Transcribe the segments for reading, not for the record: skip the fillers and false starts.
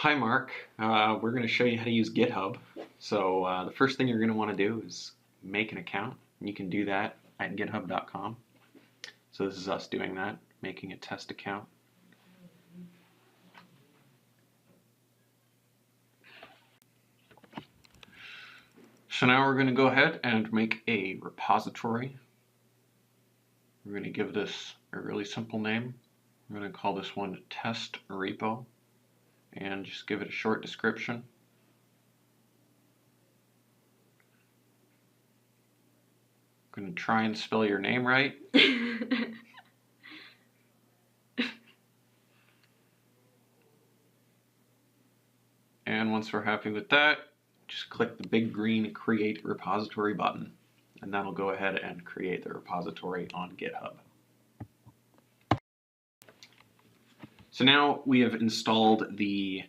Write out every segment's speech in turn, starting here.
Hi Mark, we're going to show you how to use GitHub. So the first thing you're going to want to do is make an account. You can do that at github.com. So this is us doing that, making a test account. So now we're going to go ahead and make a repository. We're going to give this a really simple name. We're going to call this one test repo and just give it a short description. I'm going to try and spell your name right. And once we're happy with that, just click the big green Create Repository button, and that'll go ahead and create the repository on GitHub. So now we have installed the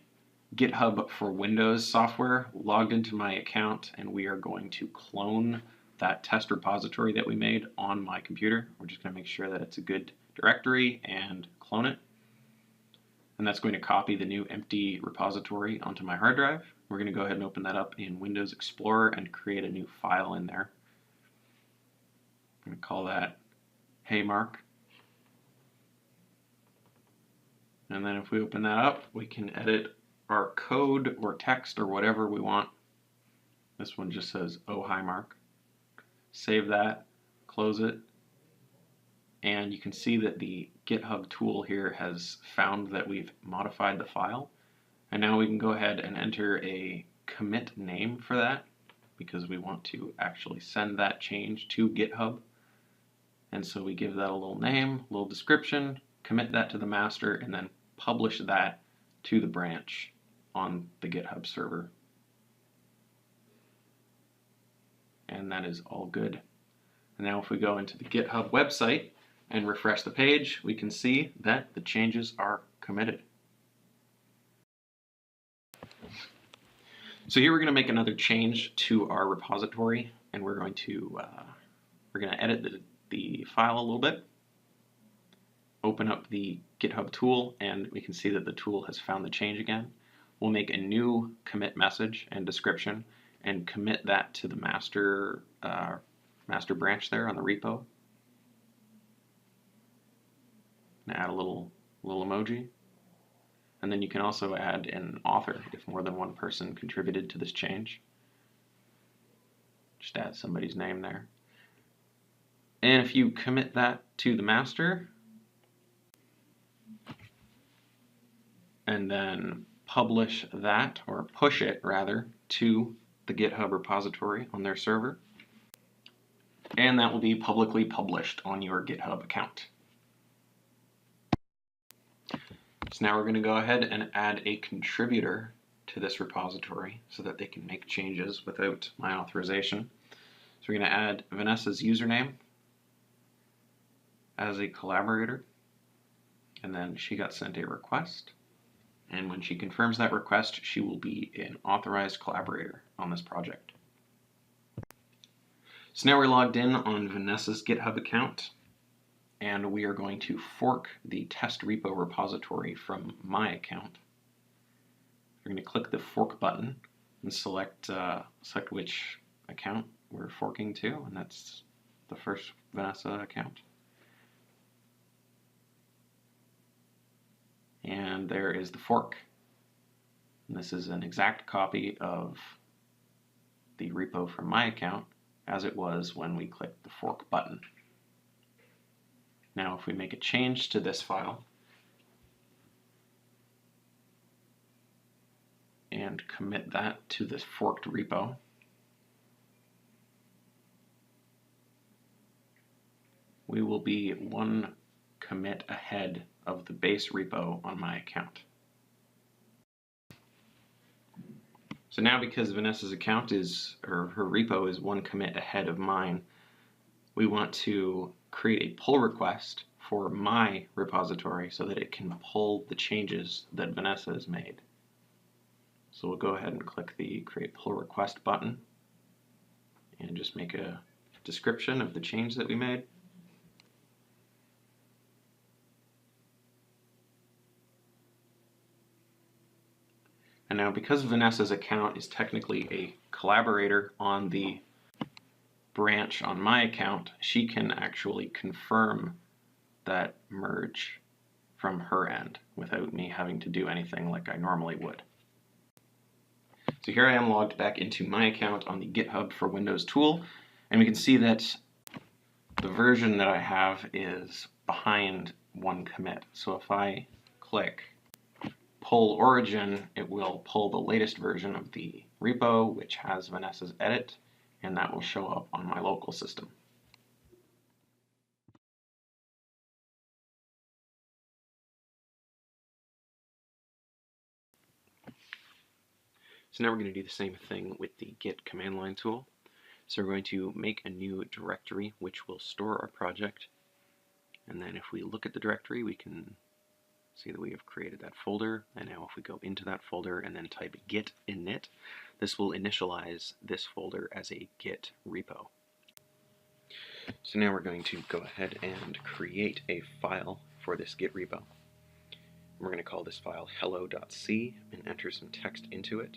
GitHub for Windows software, logged into my account, and we are going to clone that test repository that we made on my computer. We're just going to make sure that it's a good directory and clone it. And that's going to copy the new empty repository onto my hard drive. We're going to go ahead and open that up in Windows Explorer and create a new file in there. I'm going to call that Hey Mark. And then if we open that up, we can edit our code or text or whatever we want. This one just says, oh, hi Mark. Save that, close it, and you can see that the GitHub tool here has found that we've modified the file. And now we can go ahead and enter a commit name for that because we want to actually send that change to GitHub. And so we give that a little name, a little description, commit that to the master, and then publish that to the branch on the GitHub server. And that is all good. And now if we go into the GitHub website and refresh the page, we can see that the changes are committed. So here we're going to make another change to our repository, and we're going to edit the file a little bit. Open up the GitHub tool, and we can see that the tool has found the change again. We'll make a new commit message and description and commit that to the master branch there on the repo. And add a little emoji. And then you can also add an author if more than one person contributed to this change. Just add somebody's name there. And if you commit that to the master, and then publish that, or push it rather, to the GitHub repository on their server, and that will be publicly published on your GitHub account. So now we're going to go ahead and add a contributor to this repository so that they can make changes without my authorization. So we're going to add Vanessa's username as a collaborator, and then she got sent a request. And when she confirms that request, she will be an authorized collaborator on this project. So now we're logged in on Vanessa's GitHub account, and we are going to fork the test repo repository from my account. We're going to click the fork button and select which account we're forking to, and that's the first Vanessa account. And there is the fork. And this is an exact copy of the repo from my account as it was when we clicked the fork button. Now if we make a change to this file and commit that to this forked repo, we will be one commit ahead of the base repo on my account. So now because Vanessa's account her repo is one commit ahead of mine, we want to create a pull request for my repository so that it can pull the changes that Vanessa has made. So we'll go ahead and click the Create Pull Request button and just make a description of the change that we made. And now because Vanessa's account is technically a collaborator on the branch on my account, she can actually confirm that merge from her end without me having to do anything like I normally would. So here I am logged back into my account on the GitHub for Windows tool, and we can see that the version that I have is behind one commit. So if I click pull origin, it will pull the latest version of the repo, which has Vanessa's edit, and that will show up on my local system. So now we're going to do the same thing with the git command line tool. So we're going to make a new directory which will store our project, and then if we look at the directory we can see that we have created that folder, and now if we go into that folder and then type git init, this will initialize this folder as a git repo. So now we're going to go ahead and create a file for this git repo. We're going to call this file hello.c and enter some text into it.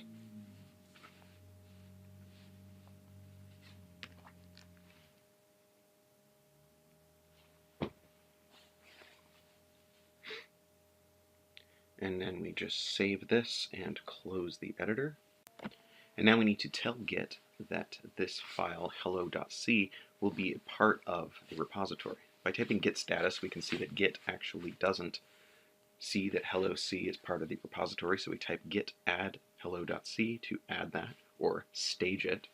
And then we just save this and close the editor. And now we need to tell Git that this file hello.c will be a part of the repository. By typing git status, we can see that Git actually doesn't see that hello.c is part of the repository, so we type git add hello.c to add that, or stage it.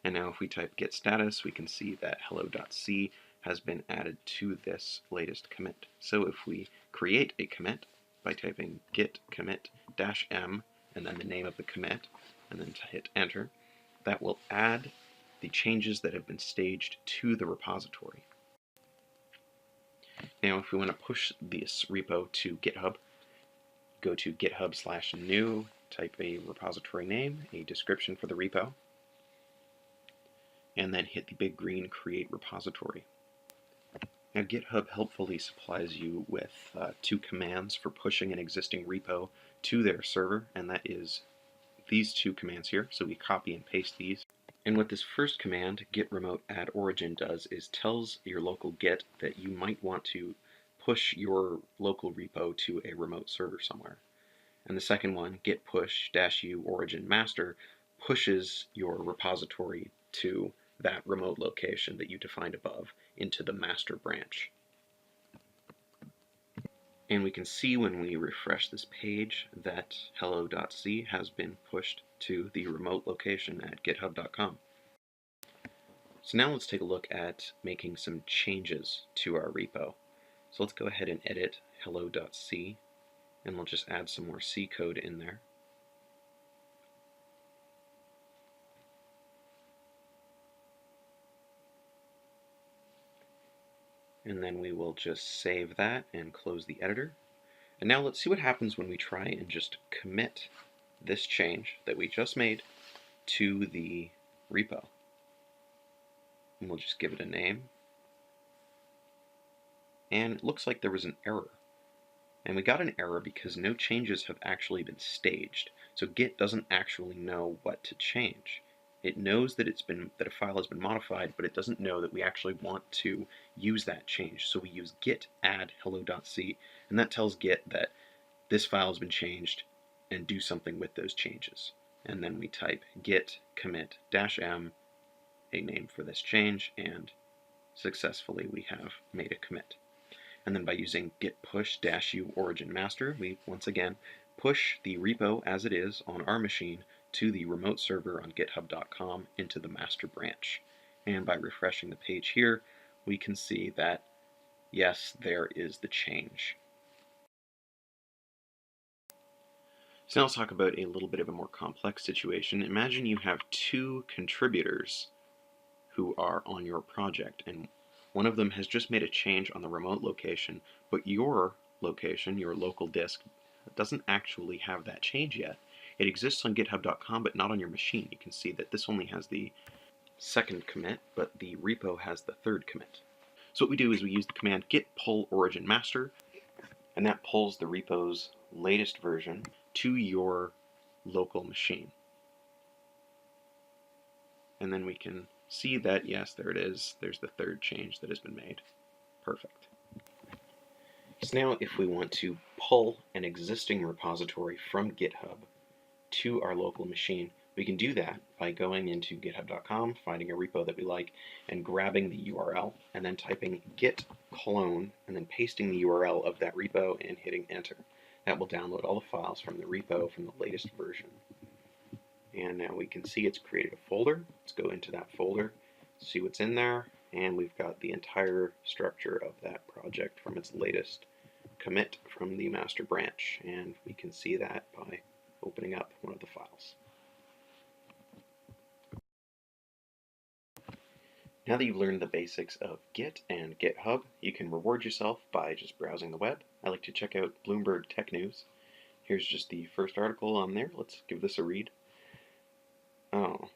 And now if we type git status, we can see that hello.c has been added to this latest commit. So if we create a commit by typing git commit -m and then the name of the commit, and then to hit enter, that will add the changes that have been staged to the repository. Now if we want to push this repo to GitHub, go to github/new, type a repository name, a description for the repo, and then hit the big green create repository. Now GitHub helpfully supplies you with two commands for pushing an existing repo to their server, and that is these two commands here. So we copy and paste these. And what this first command, git remote add origin, does is tells your local Git that you might want to push your local repo to a remote server somewhere. And the second one, git push -u origin master, pushes your repository to that remote location that you defined above into the master branch. And we can see when we refresh this page that hello.c has been pushed to the remote location at github.com. So now let's take a look at making some changes to our repo. So let's go ahead and edit hello.c, and we'll just add some more C code in there. And then we will just save that and close the editor. And now let's see what happens when we try and just commit this change that we just made to the repo. And we'll just give it a name. And it looks like there was an error. And we got an error because no changes have actually been staged. So Git doesn't actually know what to change. It knows that a file has been modified, but it doesn't know that we actually want to use that change. So we use git add hello.c, and that tells Git that this file has been changed and do something with those changes. And then we type git commit -m, a name for this change, and successfully we have made a commit. And then by using git push -u origin master, we once again push the repo as it is on our machine to the remote server on github.com into the master branch. And by refreshing the page here, we can see that, yes, there is the change. So now let's talk about a little bit of a more complex situation. Imagine you have two contributors who are on your project, and one of them has just made a change on the remote location, but your location, your local disk, doesn't actually have that change yet. It exists on github.com, but not on your machine. You can see that this only has the second commit, but the repo has the third commit. So what we do is we use the command git pull origin master, and that pulls the repo's latest version to your local machine. And then we can see that, yes, there it is. There's the third change that has been made. Perfect. So now if we want to pull an existing repository from GitHub to our local machine, we can do that by going into github.com, finding a repo that we like, and grabbing the URL, and then typing git clone, and then pasting the URL of that repo and hitting enter. That will download all the files from the repo from the latest version. And now we can see it's created a folder. Let's go into that folder, see what's in there, and we've got the entire structure of that project from its latest commit from the master branch, and we can see that by opening up one of the files. Now that you've learned the basics of Git and GitHub, you can reward yourself by just browsing the web. I like to check out Bloomberg Tech News. Here's just the first article on there. Let's give this a read. Oh.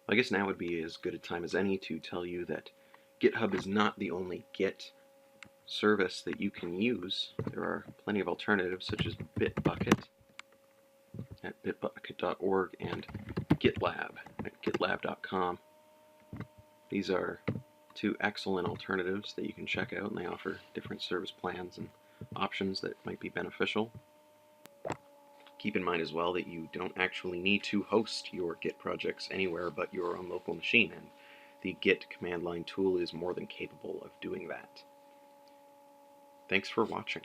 I guess now would be as good a time as any to tell you that GitHub is not the only Git service that you can use. There are plenty of alternatives such as Bitbucket at bitbucket.org and GitLab at gitlab.com. These are two excellent alternatives that you can check out, and they offer different service plans and options that might be beneficial. Keep in mind as well that you don't actually need to host your Git projects anywhere but your own local machine, and the Git command line tool is more than capable of doing that. Thanks for watching.